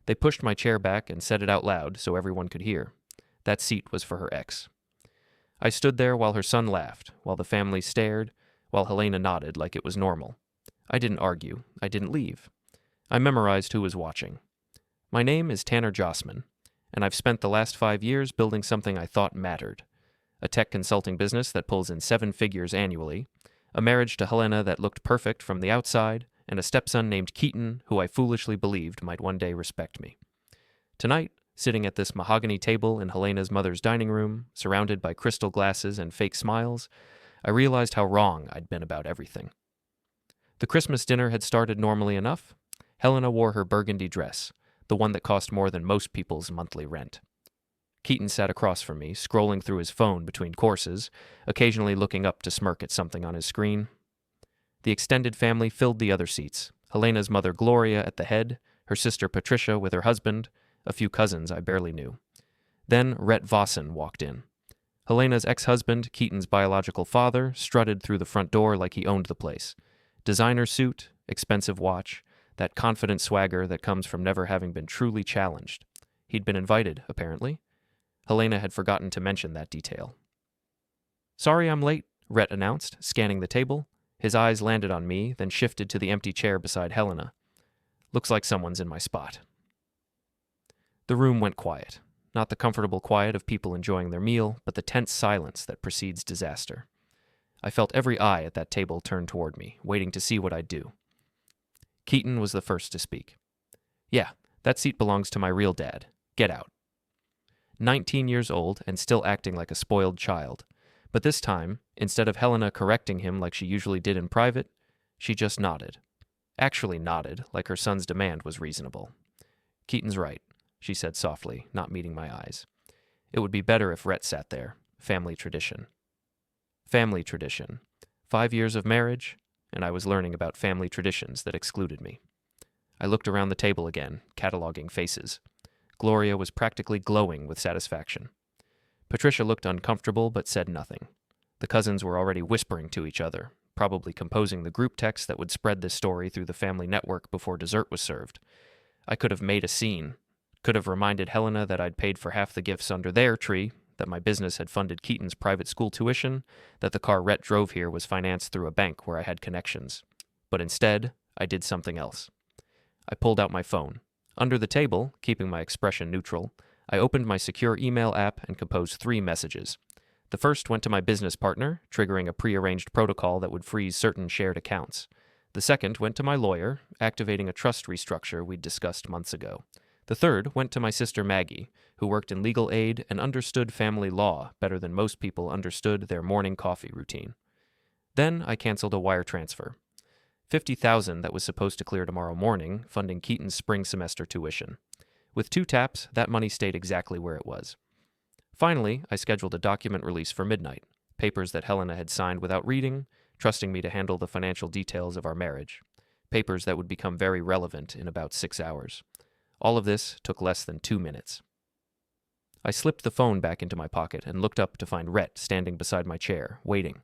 They pushed my chair back and said it out loud so everyone could hear. That seat was for her ex. I stood there while her son laughed, while the family stared, while Helena nodded like it was normal. I didn't argue. I didn't leave. I memorized who was watching. My name is Tanner Jossman, and I've spent the last 5 years building something I thought mattered. A tech consulting business that pulls in 7 figures annually, a marriage to Helena that looked perfect from the outside, and a stepson named Keaton who I foolishly believed might one day respect me. Tonight, sitting at this mahogany table in Helena's mother's dining room, surrounded by crystal glasses and fake smiles, I realized how wrong I'd been about everything. The Christmas dinner had started normally enough. Helena wore her burgundy dress, the one that cost more than most people's monthly rent. Keaton sat across from me, scrolling through his phone between courses, occasionally looking up to smirk at something on his screen. The extended family filled the other seats, Helena's mother Gloria at the head, her sister Patricia with her husband, a few cousins I barely knew. Then Rhett Vossen walked in. Helena's ex-husband, Keaton's biological father, strutted through the front door like he owned the place. Designer suit, expensive watch, that confident swagger that comes from never having been truly challenged. He'd been invited, apparently. Helena had forgotten to mention that detail. "Sorry I'm late," Rhett announced, scanning the table. His eyes landed on me, then shifted to the empty chair beside Helena. "Looks like someone's in my spot." The room went quiet. Not the comfortable quiet of people enjoying their meal, but the tense silence that precedes disaster. I felt every eye at that table turn toward me, waiting to see what I'd do. Keaton was the first to speak. "Yeah, that seat belongs to my real dad. Get out." 19 years old and still acting like a spoiled child. But this time, instead of Helena correcting him like she usually did in private, she just nodded. Actually nodded, like her son's demand was reasonable. "Keaton's right," she said softly, not meeting my eyes. "It would be better if Rhett sat there. Family tradition." Family tradition. 5 years of marriage, and I was learning about family traditions that excluded me. I looked around the table again, cataloging faces. Gloria was practically glowing with satisfaction. Patricia looked uncomfortable but said nothing. The cousins were already whispering to each other, probably composing the group text that would spread this story through the family network before dessert was served. I could have made a scene, could have reminded Helena that I'd paid for half the gifts under their tree, that my business had funded Keaton's private school tuition, that the car Rhett drove here was financed through a bank where I had connections. But instead, I did something else. I pulled out my phone. Under the table, keeping my expression neutral, I opened my secure email app and composed 3 messages. The first went to my business partner, triggering a prearranged protocol that would freeze certain shared accounts. The second went to my lawyer, activating a trust restructure we'd discussed months ago. The third went to my sister Maggie, who worked in legal aid and understood family law better than most people understood their morning coffee routine. Then I canceled a wire transfer. $50,000 that was supposed to clear tomorrow morning, funding Keaton's spring semester tuition. With 2 taps, that money stayed exactly where it was. Finally, I scheduled a document release for midnight, papers that Helena had signed without reading, trusting me to handle the financial details of our marriage. Papers that would become very relevant in about 6 hours. All of this took less than 2 minutes. I slipped the phone back into my pocket and looked up to find Rhett standing beside my chair, waiting.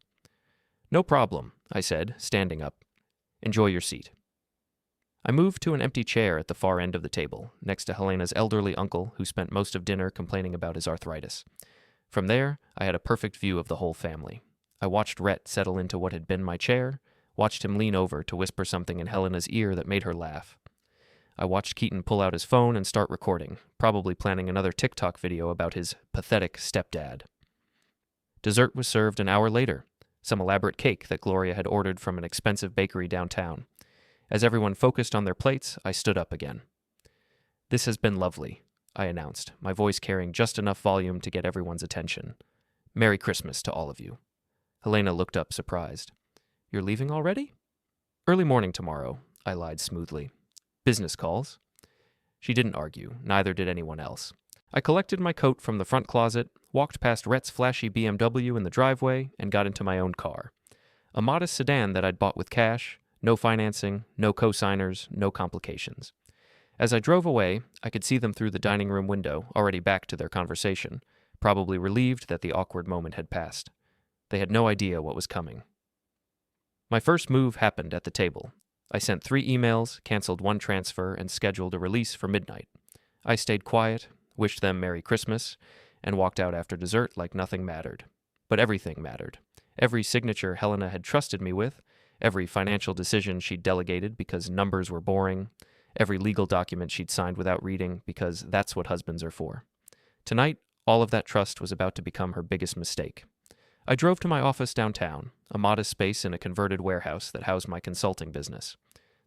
"No problem," I said, standing up. "Enjoy your seat." I moved to an empty chair at the far end of the table, next to Helena's elderly uncle, who spent most of dinner complaining about his arthritis. From there, I had a perfect view of the whole family. I watched Rhett settle into what had been my chair, watched him lean over to whisper something in Helena's ear that made her laugh. I watched Keaton pull out his phone and start recording, probably planning another TikTok video about his pathetic stepdad. Dessert was served an hour later, some elaborate cake that Gloria had ordered from an expensive bakery downtown. As everyone focused on their plates, I stood up again. "This has been lovely," I announced, my voice carrying just enough volume to get everyone's attention. "Merry Christmas to all of you." Helena looked up surprised. "You're leaving already?" "Early morning tomorrow," I lied smoothly. "Business calls." She didn't argue, neither did anyone else. I collected my coat from the front closet, walked past Rhett's flashy BMW in the driveway, and got into my own car. A modest sedan that I'd bought with cash, no financing, no co-signers, no complications. As I drove away, I could see them through the dining room window, already back to their conversation, probably relieved that the awkward moment had passed. They had no idea what was coming. My first move happened at the table. I sent 3 emails, canceled 1 transfer, and scheduled a release for midnight. I stayed quiet, wished them Merry Christmas, and walked out after dessert like nothing mattered. But everything mattered. Every signature Helena had trusted me with, every financial decision she'd delegated because numbers were boring, every legal document she'd signed without reading because that's what husbands are for. Tonight, all of that trust was about to become her biggest mistake. I drove to my office downtown, a modest space in a converted warehouse that housed my consulting business.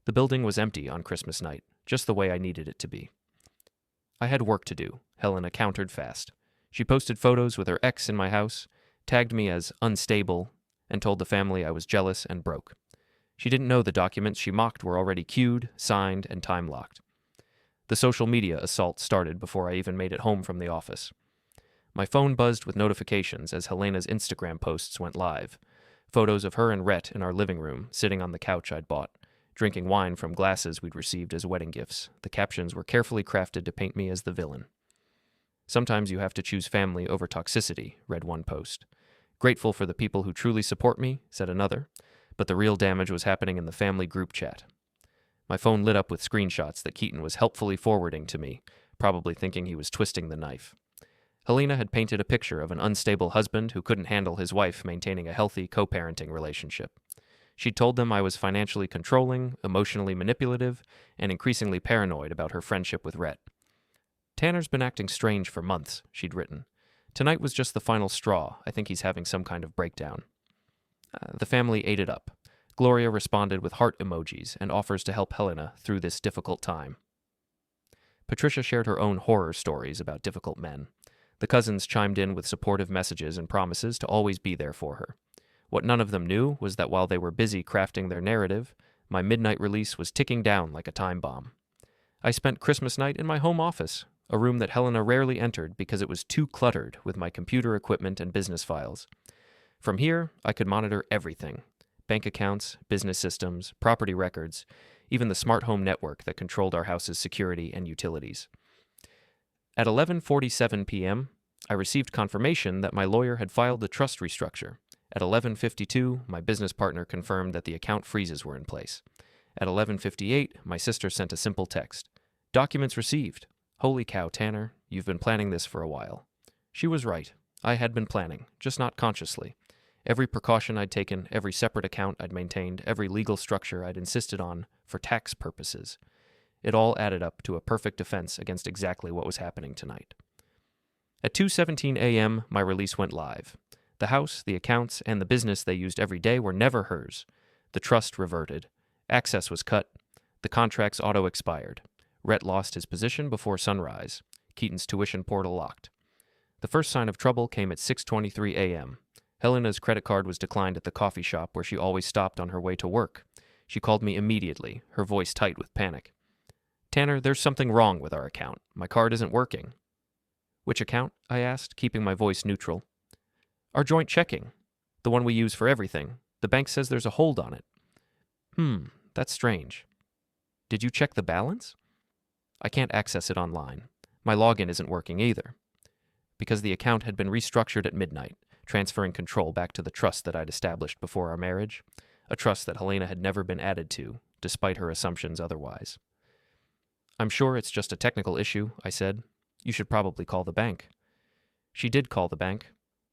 The building was empty on Christmas night, just the way I needed it to be. I had work to do, Helena countered fast. She posted photos with her ex in my house, tagged me as unstable, and told the family I was jealous and broke. She didn't know the documents she mocked were already queued, signed, and time-locked. The social media assault started before I even made it home from the office. My phone buzzed with notifications as Helena's Instagram posts went live. Photos of her and Rhett in our living room, sitting on the couch I'd bought, drinking wine from glasses we'd received as wedding gifts. The captions were carefully crafted to paint me as the villain. Sometimes you have to choose family over toxicity, read one post. Grateful for the people who truly support me, said another, but the real damage was happening in the family group chat. My phone lit up with screenshots that Keaton was helpfully forwarding to me, probably thinking he was twisting the knife. Helena had painted a picture of an unstable husband who couldn't handle his wife maintaining a healthy co-parenting relationship. She'd told them I was financially controlling, emotionally manipulative, and increasingly paranoid about her friendship with Rhett. Tanner's been acting strange for months, she'd written. Tonight was just the final straw. I think he's having some kind of breakdown. The family ate it up. Gloria responded with heart emojis and offers to help Helena through this difficult time. Patricia shared her own horror stories about difficult men. The cousins chimed in with supportive messages and promises to always be there for her. What none of them knew was that while they were busy crafting their narrative, my midnight release was ticking down like a time bomb. I spent Christmas night in my home office, a room that Helena rarely entered because it was too cluttered with my computer equipment and business files. From here, I could monitor everything: bank accounts, business systems, property records, even the smart home network that controlled our house's security and utilities. At 11:47 p.m., I received confirmation that my lawyer had filed the trust restructure. At 11:52, my business partner confirmed that the account freezes were in place. At 11:58, my sister sent a simple text. Documents received. Holy cow, Tanner, you've been planning this for a while. She was right. I had been planning, just not consciously. Every precaution I'd taken, every separate account I'd maintained, every legal structure I'd insisted on for tax purposes. It all added up to a perfect defense against exactly what was happening tonight. At 2:17 a.m., my release went live. The house, the accounts, and the business they used every day were never hers. The trust reverted. Access was cut. The contracts auto-expired. Rhett lost his position before sunrise. Keaton's tuition portal locked. The first sign of trouble came at 6:23 a.m. Helena's credit card was declined at the coffee shop where she always stopped on her way to work. She called me immediately, her voice tight with panic. Tanner, there's something wrong with our account. My card isn't working. Which account? I asked, keeping my voice neutral. Our joint checking. The one we use for everything. The bank says there's a hold on it. That's strange. Did you check the balance? I can't access it online. My login isn't working either. Because the account had been restructured at midnight, transferring control back to the trust that I'd established before our marriage, a trust that Helena had never been added to, despite her assumptions otherwise. I'm sure it's just a technical issue, I said. You should probably call the bank. She did call the bank.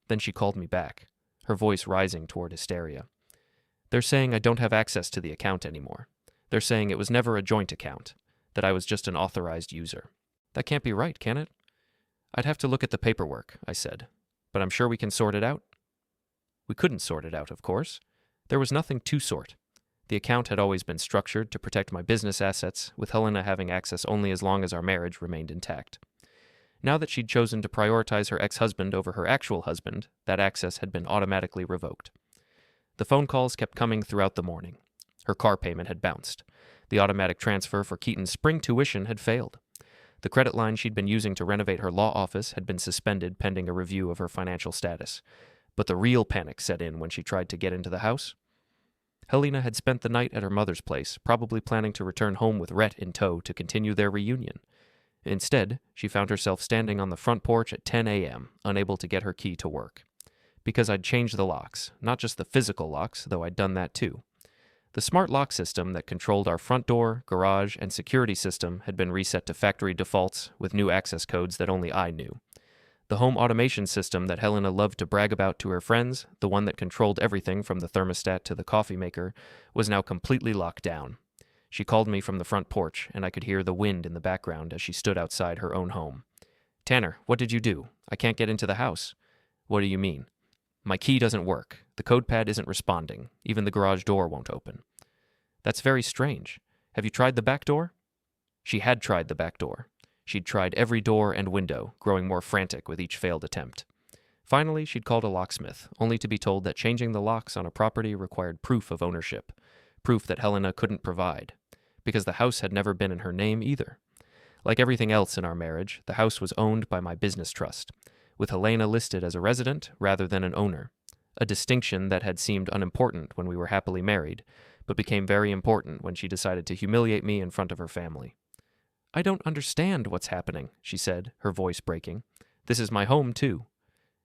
Then she called me back, her voice rising toward hysteria. They're saying I don't have access to the account anymore. They're saying it was never a joint account, that I was just an authorized user. That can't be right, can it? I'd have to look at the paperwork, I said, but I'm sure we can sort it out. We couldn't sort it out, of course. There was nothing to sort. The account had always been structured to protect my business assets, with Helena having access only as long as our marriage remained intact. Now that she'd chosen to prioritize her ex-husband over her actual husband, that access had been automatically revoked. The phone calls kept coming throughout the morning. Her car payment had bounced. The automatic transfer for Keaton's spring tuition had failed. The credit line she'd been using to renovate her law office had been suspended pending a review of her financial status. But the real panic set in when she tried to get into the house. Helena had spent the night at her mother's place, probably planning to return home with Rhett in tow to continue their reunion. Instead, she found herself standing on the front porch at 10 a.m., unable to get her key to work. Because I'd changed the locks, not just the physical locks, though I'd done that too. The smart lock system that controlled our front door, garage, and security system had been reset to factory defaults with new access codes that only I knew. The home automation system that Helena loved to brag about to her friends, the one that controlled everything from the thermostat to the coffee maker, was now completely locked down. She called me from the front porch, and I could hear the wind in the background as she stood outside her own home. "Tanner, what did you do? I can't get into the house." "What do you mean?" "My key doesn't work. The code pad isn't responding. Even the garage door won't open." "That's very strange. Have you tried the back door?" She had tried the back door. She'd tried every door and window, growing more frantic with each failed attempt. Finally, she'd called a locksmith, only to be told that changing the locks on a property required proof of ownership, proof that Helena couldn't provide, because the house had never been in her name either. Like everything else in our marriage, the house was owned by my business trust, with Helena listed as a resident rather than an owner, a distinction that had seemed unimportant when we were happily married, but became very important when she decided to humiliate me in front of her family. "I don't understand what's happening," she said, her voice breaking. "This is my home, too."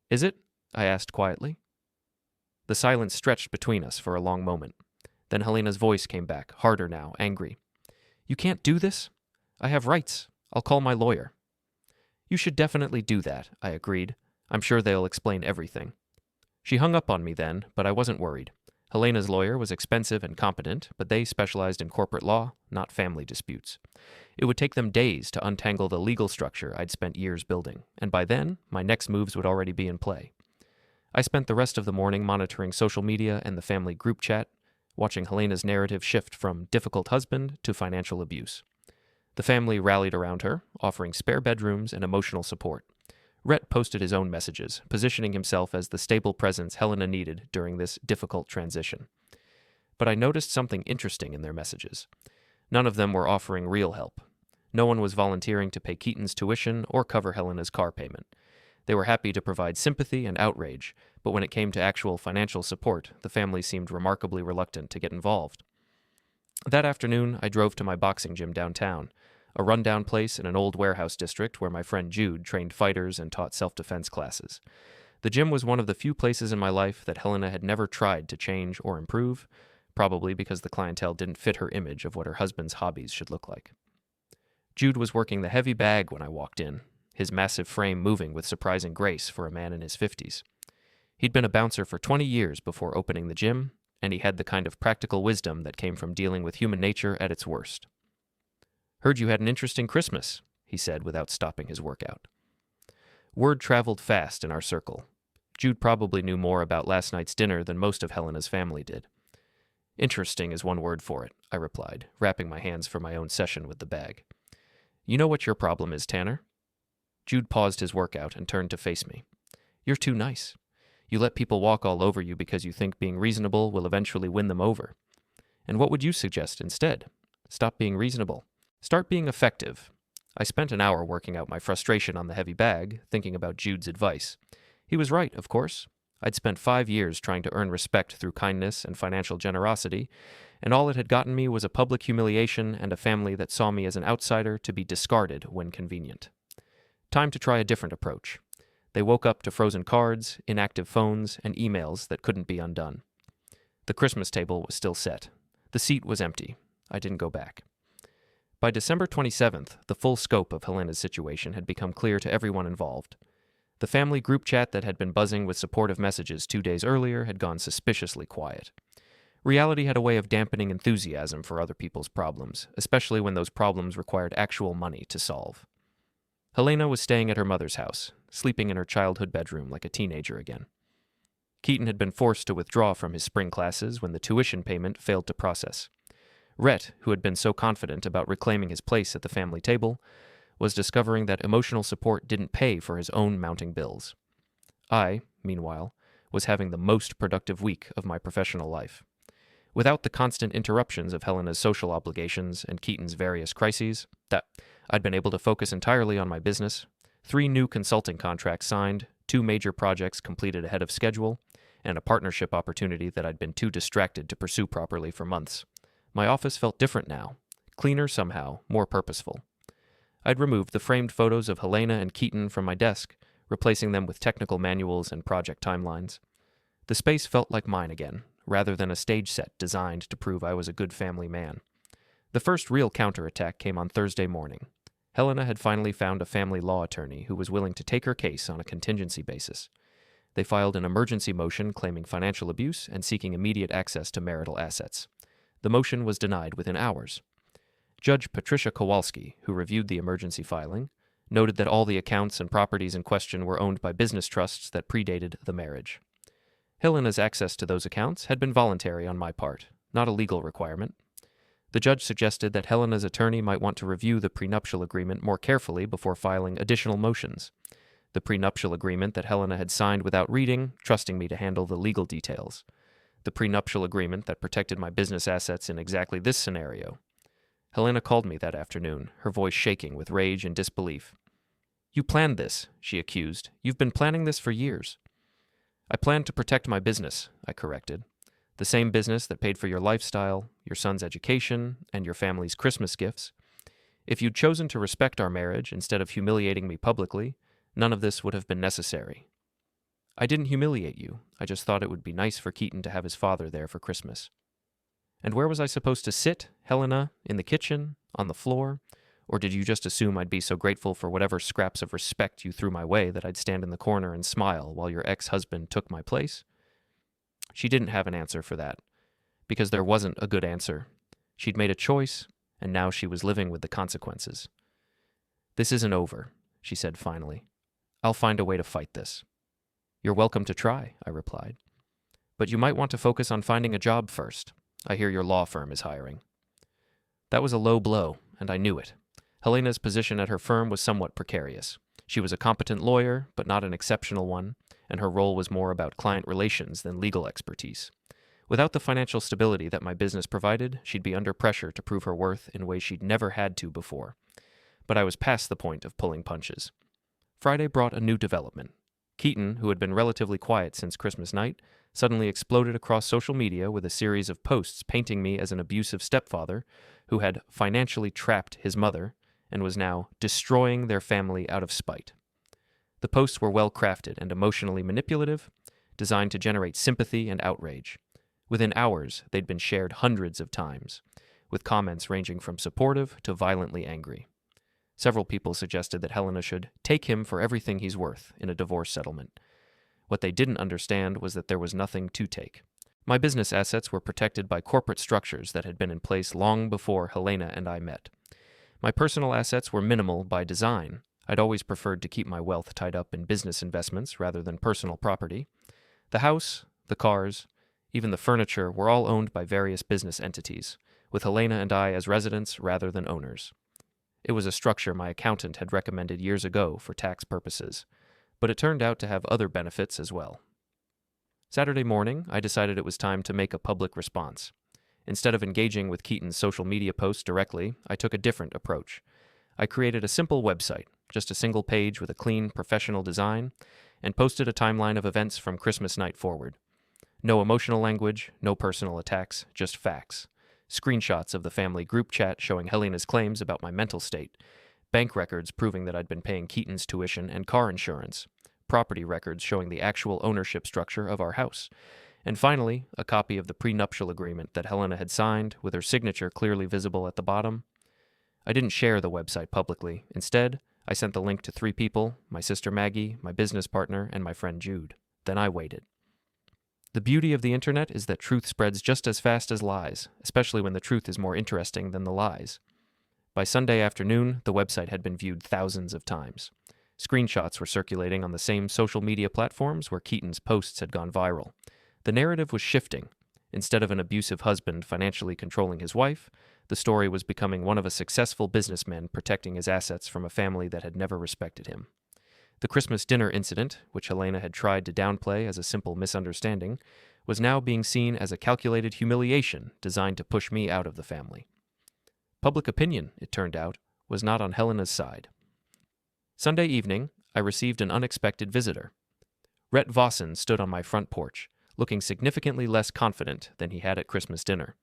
"Is it?" I asked quietly. The silence stretched between us for a long moment. Then Helena's voice came back, harder now, angry. "You can't do this? I have rights. I'll call my lawyer." "You should definitely do that," I agreed. "I'm sure they'll explain everything." She hung up on me then, but I wasn't worried. Helena's lawyer was expensive and competent, but they specialized in corporate law, not family disputes. It would take them days to untangle the legal structure I'd spent years building, and by then, my next moves would already be in play. I spent the rest of the morning monitoring social media and the family group chat, watching Helena's narrative shift from difficult husband to financial abuse. The family rallied around her, offering spare bedrooms and emotional support. Rhett posted his own messages, positioning himself as the stable presence Helena needed during this difficult transition. But I noticed something interesting in their messages. None of them were offering real help. No one was volunteering to pay Keaton's tuition or cover Helena's car payment. They were happy to provide sympathy and outrage, but when it came to actual financial support, the family seemed remarkably reluctant to get involved. That afternoon, I drove to my boxing gym downtown, a rundown place in an old warehouse district where my friend Jude trained fighters and taught self-defense classes. The gym was one of the few places in my life that Helena had never tried to change or improve, probably because the clientele didn't fit her image of what her husband's hobbies should look like. Jude was working the heavy bag when I walked in, his massive frame moving with surprising grace for a man in his 50s. He'd been a bouncer for 20 years before opening the gym, and he had the kind of practical wisdom that came from dealing with human nature at its worst. "Heard you had an interesting Christmas," he said without stopping his workout. Word traveled fast in our circle. Jude probably knew more about last night's dinner than most of Helena's family did. "Interesting is one word for it," I replied, wrapping my hands for my own session with the bag. "You know what your problem is, Tanner?" Jude paused his workout and turned to face me. "You're too nice. You let people walk all over you because you think being reasonable will eventually win them over. And what would you suggest instead? Stop being reasonable. Start being effective." I spent an hour working out my frustration on the heavy bag, thinking about Jude's advice. He was right, of course. I'd spent 5 years trying to earn respect through kindness and financial generosity, and all it had gotten me was a public humiliation and a family that saw me as an outsider to be discarded when convenient. Time to try a different approach. They woke up to frozen cards, inactive phones, and emails that couldn't be undone. The Christmas table was still set. The seat was empty. I didn't go back. By December 27th, the full scope of Helena's situation had become clear to everyone involved. The family group chat that had been buzzing with supportive messages 2 days earlier had gone suspiciously quiet. Reality had a way of dampening enthusiasm for other people's problems, especially when those problems required actual money to solve. Helena was staying at her mother's house, sleeping in her childhood bedroom like a teenager again. Keaton had been forced to withdraw from his spring classes when the tuition payment failed to process. Rhett, who had been so confident about reclaiming his place at the family table, was discovering that emotional support didn't pay for his own mounting bills. I, meanwhile, was having the most productive week of my professional life. Without the constant interruptions of Helena's social obligations and Keaton's various crises, I'd been able to focus entirely on my business, 3 new consulting contracts signed, 2 major projects completed ahead of schedule, and a partnership opportunity that I'd been too distracted to pursue properly for months. My office felt different now, cleaner somehow, more purposeful. I'd removed the framed photos of Helena and Keaton from my desk, replacing them with technical manuals and project timelines. The space felt like mine again, rather than a stage set designed to prove I was a good family man. The first real counterattack came on Thursday morning. Helena had finally found a family law attorney who was willing to take her case on a contingency basis. They filed an emergency motion claiming financial abuse and seeking immediate access to marital assets. The motion was denied within hours. Judge Patricia Kowalski, who reviewed the emergency filing, noted that all the accounts and properties in question were owned by business trusts that predated the marriage. Helena's access to those accounts had been voluntary on my part, not a legal requirement. The judge suggested that Helena's attorney might want to review the prenuptial agreement more carefully before filing additional motions. The prenuptial agreement that Helena had signed without reading, trusting me to handle the legal details. The prenuptial agreement that protected my business assets in exactly this scenario. Helena called me that afternoon, her voice shaking with rage and disbelief. "You planned this," she accused. "You've been planning this for years." "I planned to protect my business," I corrected. "The same business that paid for your lifestyle, your son's education, and your family's Christmas gifts. If you'd chosen to respect our marriage instead of humiliating me publicly, none of this would have been necessary." "I didn't humiliate you. I just thought it would be nice for Keaton to have his father there for Christmas." "And where was I supposed to sit, Helena? In the kitchen? On the floor? Or did you just assume I'd be so grateful for whatever scraps of respect you threw my way that I'd stand in the corner and smile while your ex-husband took my place?" She didn't have an answer for that, because there wasn't a good answer. She'd made a choice, and now she was living with the consequences. "This isn't over," she said finally. "I'll find a way to fight this." "You're welcome to try," I replied. "But you might want to focus on finding a job first. I hear your law firm is hiring." That was a low blow, and I knew it. Helena's position at her firm was somewhat precarious. She was a competent lawyer, but not an exceptional one, and her role was more about client relations than legal expertise. Without the financial stability that my business provided, she'd be under pressure to prove her worth in ways she'd never had to before. But I was past the point of pulling punches. Friday brought a new development. Keaton, who had been relatively quiet since Christmas night, suddenly exploded across social media with a series of posts painting me as an abusive stepfather who had financially trapped his mother and was now destroying their family out of spite. The posts were well crafted and emotionally manipulative, designed to generate sympathy and outrage. Within hours, they'd been shared hundreds of times, with comments ranging from supportive to violently angry. Several people suggested that Helena should take him for everything he's worth in a divorce settlement. What they didn't understand was that there was nothing to take. My business assets were protected by corporate structures that had been in place long before Helena and I met. My personal assets were minimal by design. I'd always preferred to keep my wealth tied up in business investments rather than personal property. The house, the cars, even the furniture were all owned by various business entities, with Helena and I as residents rather than owners. It was a structure my accountant had recommended years ago for tax purposes, but it turned out to have other benefits as well. Saturday morning, I decided it was time to make a public response. Instead of engaging with Keaton's social media posts directly, I took a different approach. I created a simple website, just a single page with a clean, professional design, and posted a timeline of events from Christmas night forward. No emotional language, no personal attacks, just facts. Screenshots of the family group chat showing Helena's claims about my mental state, bank records proving that I'd been paying Keaton's tuition and car insurance, property records showing the actual ownership structure of our house, and finally, a copy of the prenuptial agreement that Helena had signed, with her signature clearly visible at the bottom. I didn't share the website publicly. Instead, I sent the link to 3 people, my sister Maggie, my business partner, and my friend Jude. Then I waited. The beauty of the internet is that truth spreads just as fast as lies, especially when the truth is more interesting than the lies. By Sunday afternoon, the website had been viewed thousands of times. Screenshots were circulating on the same social media platforms where Keaton's posts had gone viral. The narrative was shifting. Instead of an abusive husband financially controlling his wife, the story was becoming one of a successful businessman protecting his assets from a family that had never respected him. The Christmas dinner incident, which Helena had tried to downplay as a simple misunderstanding, was now being seen as a calculated humiliation designed to push me out of the family. Public opinion, it turned out, was not on Helena's side. Sunday evening, I received an unexpected visitor. Rhett Vossen stood on my front porch, looking significantly less confident than he had at Christmas dinner.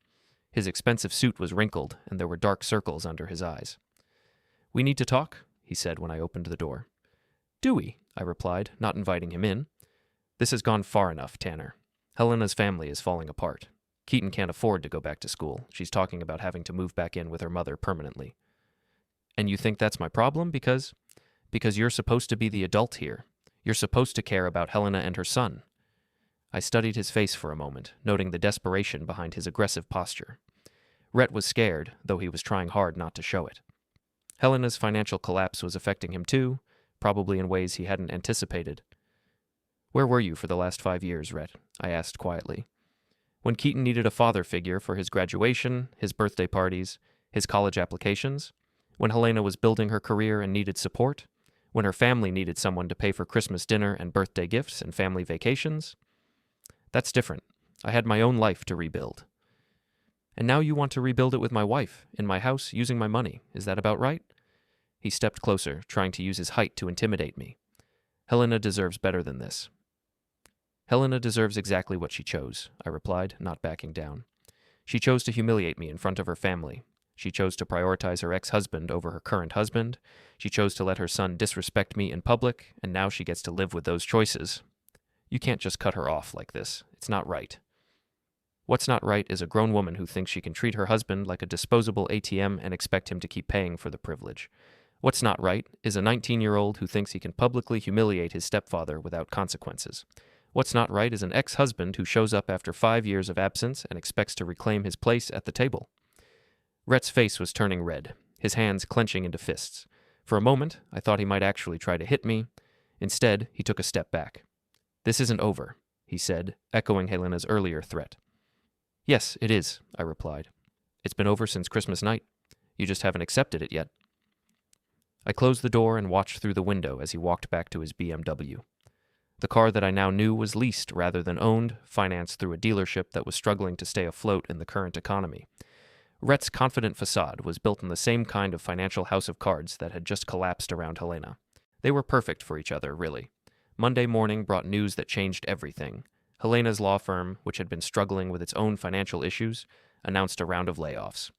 His expensive suit was wrinkled, and there were dark circles under his eyes. "We need to talk," he said when I opened the door. "Do we?" I replied, not inviting him in. "This has gone far enough, Tanner." Helena's family is falling apart. Keaton can't afford to go back to school. She's talking about having to move back in with her mother permanently. And you think that's my problem? Because you're supposed to be the adult here. You're supposed to care about Helena and her son. I studied his face for a moment, noting the desperation behind his aggressive posture. Rhett was scared, though he was trying hard not to show it. Helena's financial collapse was affecting him too, probably in ways he hadn't anticipated. Where were you for the last 5 years, Rhett? I asked quietly. When Keaton needed a father figure for his graduation, his birthday parties, his college applications, when Helena was building her career and needed support, when her family needed someone to pay for Christmas dinner and birthday gifts and family vacations. That's different. I had my own life to rebuild. And now you want to rebuild it with my wife, in my house, using my money. Is that about right? He stepped closer, trying to use his height to intimidate me. Helena deserves better than this. Helena deserves exactly what she chose, I replied, not backing down. She chose to humiliate me in front of her family. She chose to prioritize her ex-husband over her current husband. She chose to let her son disrespect me in public, and now she gets to live with those choices. You can't just cut her off like this. It's not right. What's not right is a grown woman who thinks she can treat her husband like a disposable ATM and expect him to keep paying for the privilege. What's not right is a 19-year-old who thinks he can publicly humiliate his stepfather without consequences. What's not right is an ex-husband who shows up after 5 years of absence and expects to reclaim his place at the table. Rhett's face was turning red, his hands clenching into fists. For a moment, I thought he might actually try to hit me. Instead, he took a step back. "This isn't over," he said, echoing Helena's earlier threat. "Yes, it is," I replied. "It's been over since Christmas night. You just haven't accepted it yet." I closed the door and watched through the window as he walked back to his BMW. The car that I now knew was leased rather than owned, financed through a dealership that was struggling to stay afloat in the current economy. Rhett's confident facade was built on the same kind of financial house of cards that had just collapsed around Helena. They were perfect for each other, really. Monday morning brought news that changed everything. Helena's law firm, which had been struggling with its own financial issues, announced a round of layoffs.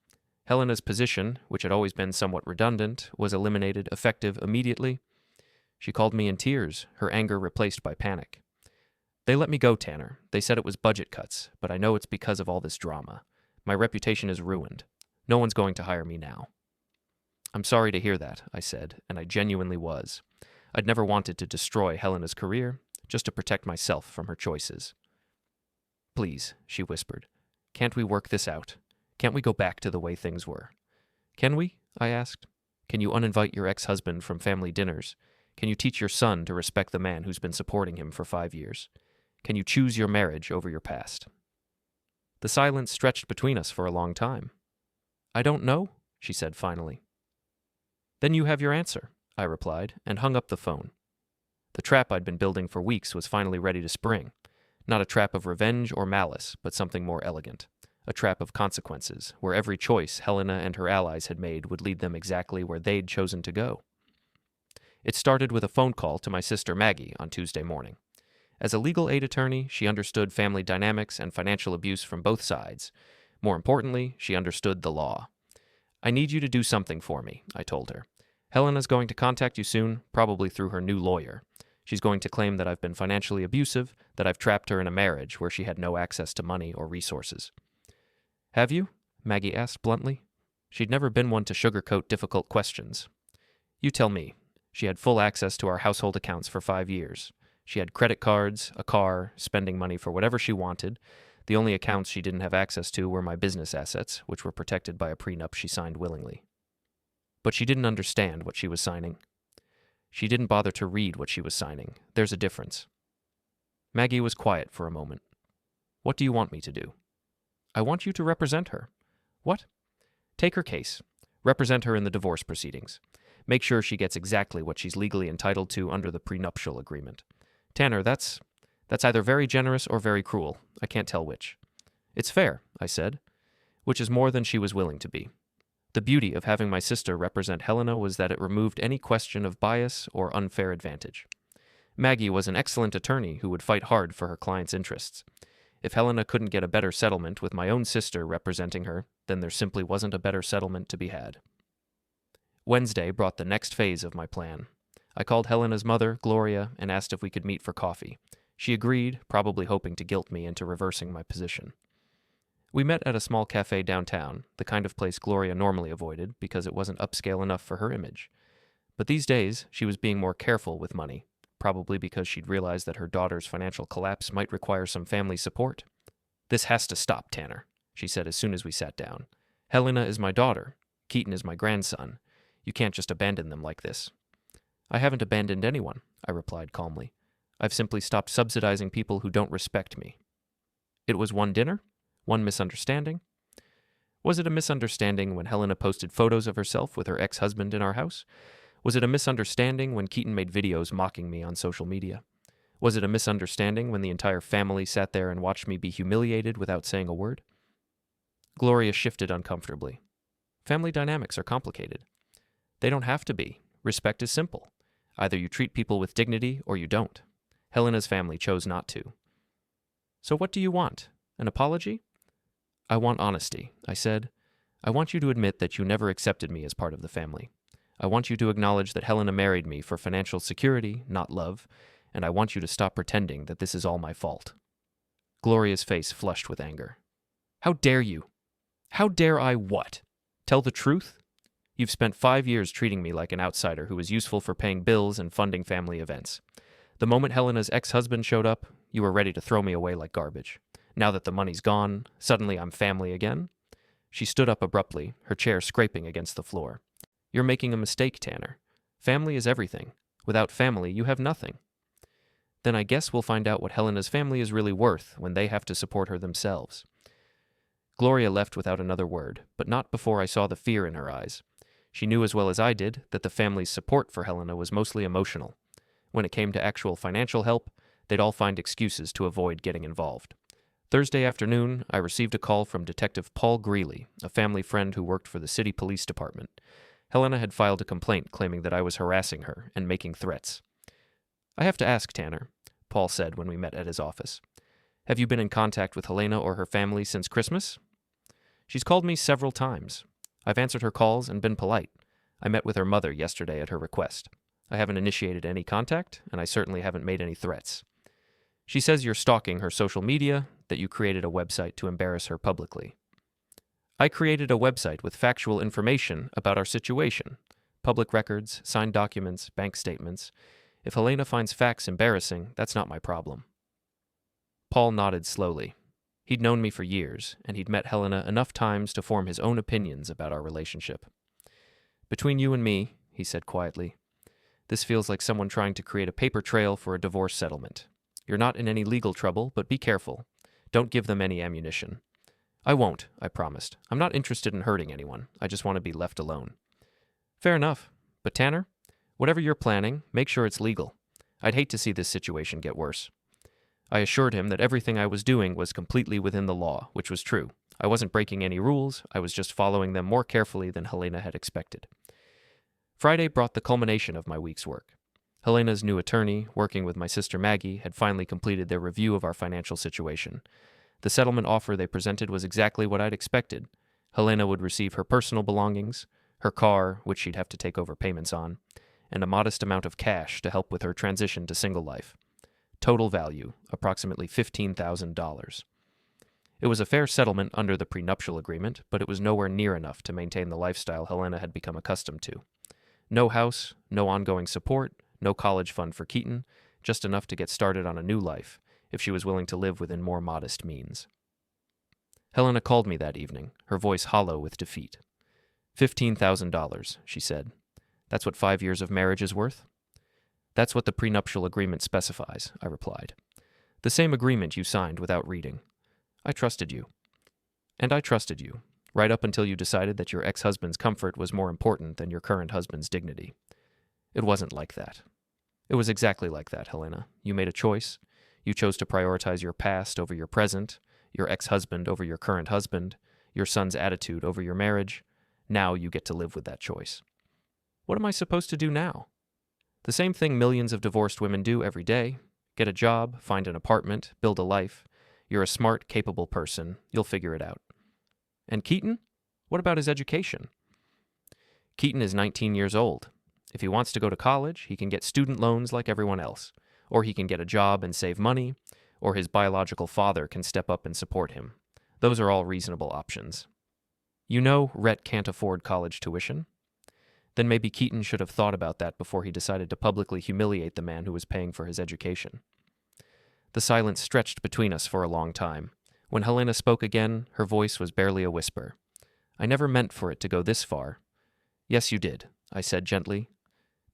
Helena's position, which had always been somewhat redundant, was eliminated effective immediately. She called me in tears, her anger replaced by panic. "They let me go, Tanner. They said it was budget cuts, but I know it's because of all this drama. My reputation is ruined. No one's going to hire me now." "I'm sorry to hear that," I said, and I genuinely was. I'd never wanted to destroy Helena's career, just to protect myself from her choices. "Please," she whispered. "Can't we work this out? Can't we go back to the way things were?" "Can we?" I asked. "Can you uninvite your ex-husband from family dinners? Can you teach your son to respect the man who's been supporting him for 5 years? Can you choose your marriage over your past?" The silence stretched between us for a long time. "I don't know," she said finally. "Then you have your answer," I replied, and hung up the phone. The trap I'd been building for weeks was finally ready to spring. Not a trap of revenge or malice, but something more elegant. A trap of consequences, where every choice Helena and her allies had made would lead them exactly where they'd chosen to go. It started with a phone call to my sister Maggie on Tuesday morning. As a legal aid attorney, she understood family dynamics and financial abuse from both sides. More importantly, she understood the law. "I need you to do something for me," I told her. "Helena's going to contact you soon, probably through her new lawyer. She's going to claim that I've been financially abusive, that I've trapped her in a marriage where she had no access to money or resources." "Have you?" Maggie asked bluntly. She'd never been one to sugarcoat difficult questions. "You tell me." She had full access to our household accounts for 5 years. She had credit cards, a car, spending money for whatever she wanted. The only accounts she didn't have access to were my business assets, which were protected by a prenup she signed willingly. But she didn't understand what she was signing. She didn't bother to read what she was signing. There's a difference. Maggie was quiet for a moment. "What do you want me to do?" "I want you to represent her." "What?" "Take her case. Represent her in the divorce proceedings. Make sure she gets exactly what she's legally entitled to under the prenuptial agreement." "Tanner, that's either very generous or very cruel. I can't tell which." "It's fair," I said, which is more than she was willing to be. The beauty of having my sister represent Helena was that it removed any question of bias or unfair advantage. Maggie was an excellent attorney who would fight hard for her client's interests. If Helena couldn't get a better settlement with my own sister representing her, then there simply wasn't a better settlement to be had. Wednesday brought the next phase of my plan. I called Helena's mother, Gloria, and asked if we could meet for coffee. She agreed, probably hoping to guilt me into reversing my position. We met at a small cafe downtown, the kind of place Gloria normally avoided because it wasn't upscale enough for her image. But these days, she was being more careful with money, probably because she'd realized that her daughter's financial collapse might require some family support. "This has to stop, Tanner," she said as soon as we sat down. "Helena is my daughter. Keaton is my grandson. You can't just abandon them like this." "I haven't abandoned anyone," I replied calmly. "I've simply stopped subsidizing people who don't respect me." "It was one dinner? One misunderstanding?" Was it a misunderstanding when Helena posted photos of herself with her ex-husband in our house? Was it a misunderstanding when Keaton made videos mocking me on social media? Was it a misunderstanding when the entire family sat there and watched me be humiliated without saying a word? Gloria shifted uncomfortably. Family dynamics are complicated. They don't have to be. Respect is simple. Either you treat people with dignity or you don't. Helena's family chose not to. "So what do you want? An apology?" "I want honesty," I said. "I want you to admit that you never accepted me as part of the family. I want you to acknowledge that Helena married me for financial security, not love, and I want you to stop pretending that this is all my fault." Gloria's face flushed with anger. "How dare you? How dare I what? Tell the truth? You've spent 5 years treating me like an outsider who was useful for paying bills and funding family events. The moment Helena's ex-husband showed up, you were ready to throw me away like garbage. Now that the money's gone, suddenly I'm family again?" She stood up abruptly, her chair scraping against the floor. "You're making a mistake, Tanner. Family is everything. Without family, you have nothing." "Then I guess we'll find out what Helena's family is really worth when they have to support her themselves." Gloria left without another word, but not before I saw the fear in her eyes. She knew as well as I did that the family's support for Helena was mostly emotional. When it came to actual financial help, they'd all find excuses to avoid getting involved. Thursday afternoon, I received a call from Detective Paul Greeley, a family friend who worked for the city police department. Helena had filed a complaint claiming that I was harassing her and making threats. "I have to ask, Tanner," Paul said when we met at his office. "Have you been in contact with Helena or her family since Christmas?" "She's called me several times. I've answered her calls and been polite. I met with her mother yesterday at her request. I haven't initiated any contact, and I certainly haven't made any threats. She says you're stalking her social media, that you created a website to embarrass her publicly." "I created a website with factual information about our situation. Public records, signed documents, bank statements. If Helena finds facts embarrassing, that's not my problem." Paul nodded slowly. He'd known me for years, and he'd met Helena enough times to form his own opinions about our relationship. "Between you and me," he said quietly, "this feels like someone trying to create a paper trail for a divorce settlement. You're not in any legal trouble, but be careful. Don't give them any ammunition." "I won't," I promised. "I'm not interested in hurting anyone. I just want to be left alone." "Fair enough. But Tanner, whatever you're planning, make sure it's legal. I'd hate to see this situation get worse." I assured him that everything I was doing was completely within the law, which was true. I wasn't breaking any rules, I was just following them more carefully than Helena had expected. Friday brought the culmination of my week's work. Helena's new attorney, working with my sister Maggie, had finally completed their review of our financial situation. The settlement offer they presented was exactly what I'd expected. Helena would receive her personal belongings, her car, which she'd have to take over payments on, and a modest amount of cash to help with her transition to single life. Total value, approximately $15,000. It was a fair settlement under the prenuptial agreement, but it was nowhere near enough to maintain the lifestyle Helena had become accustomed to. No house, no ongoing support, no college fund for Keaton, just enough to get started on a new life, if she was willing to live within more modest means. Helena called me that evening, her voice hollow with defeat. $15,000, she said. "That's what 5 years of marriage is worth?" "That's what the prenuptial agreement specifies," I replied. "The same agreement you signed without reading. I trusted you. And I trusted you, right up until you decided that your ex-husband's comfort was more important than your current husband's dignity. It wasn't like that. It was exactly like that, Helena. You made a choice. You chose to prioritize your past over your present, your ex-husband over your current husband, your son's attitude over your marriage. Now you get to live with that choice. What am I supposed to do now? The same thing millions of divorced women do every day. Get a job, find an apartment, build a life. You're a smart, capable person. You'll figure it out. And Keaton? What about his education? Keaton is 19 years old. If he wants to go to college, he can get student loans like everyone else. or he can get a job and save money, or his biological father can step up and support him. Those are all reasonable options. You know Rhett can't afford college tuition? Then maybe Keaton should have thought about that before he decided to publicly humiliate the man who was paying for his education. The silence stretched between us for a long time. When Helena spoke again, her voice was barely a whisper. I never meant for it to go this far. Yes, you did, I said gently.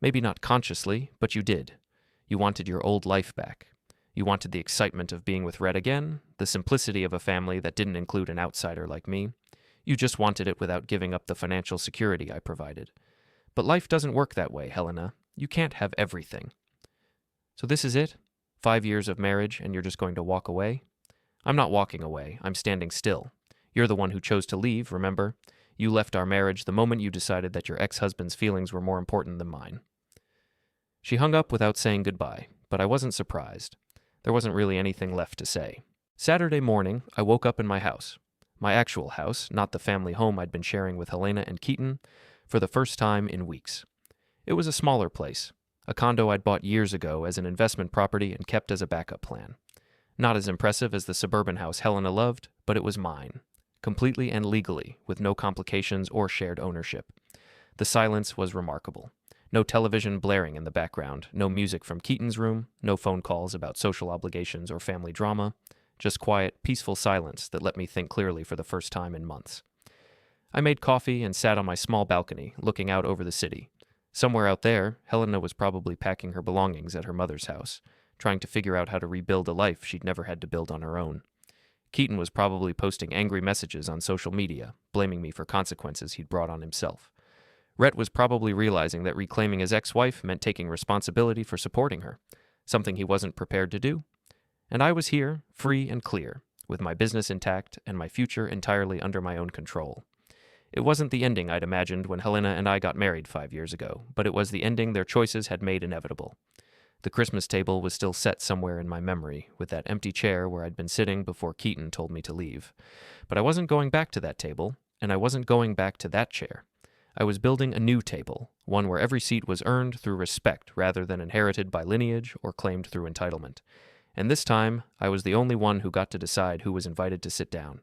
Maybe not consciously, but you did. You wanted your old life back. You wanted the excitement of being with Red again, the simplicity of a family that didn't include an outsider like me. You just wanted it without giving up the financial security I provided. But life doesn't work that way, Helena. You can't have everything. So this is it? 5 years of marriage and you're just going to walk away? I'm not walking away. I'm standing still. You're the one who chose to leave, remember? You left our marriage the moment you decided that your ex-husband's feelings were more important than mine. She hung up without saying goodbye, but I wasn't surprised. There wasn't really anything left to say. Saturday morning, I woke up in my house. My actual house, not the family home I'd been sharing with Helena and Keaton, for the first time in weeks. It was a smaller place, a condo I'd bought years ago as an investment property and kept as a backup plan. Not as impressive as the suburban house Helena loved, but it was mine, completely and legally, with no complications or shared ownership. The silence was remarkable. No television blaring in the background, no music from Keaton's room, no phone calls about social obligations or family drama, just quiet, peaceful silence that let me think clearly for the first time in months. I made coffee and sat on my small balcony, looking out over the city. Somewhere out there, Helena was probably packing her belongings at her mother's house, trying to figure out how to rebuild a life she'd never had to build on her own. Keaton was probably posting angry messages on social media, blaming me for consequences he'd brought on himself. Rhett was probably realizing that reclaiming his ex-wife meant taking responsibility for supporting her, something he wasn't prepared to do. And I was here, free and clear, with my business intact and my future entirely under my own control. It wasn't the ending I'd imagined when Helena and I got married 5 years ago, but it was the ending their choices had made inevitable. The Christmas table was still set somewhere in my memory, with that empty chair where I'd been sitting before Keaton told me to leave. But I wasn't going back to that table, and I wasn't going back to that chair. I was building a new table, one where every seat was earned through respect rather than inherited by lineage or claimed through entitlement. And this time, I was the only one who got to decide who was invited to sit down.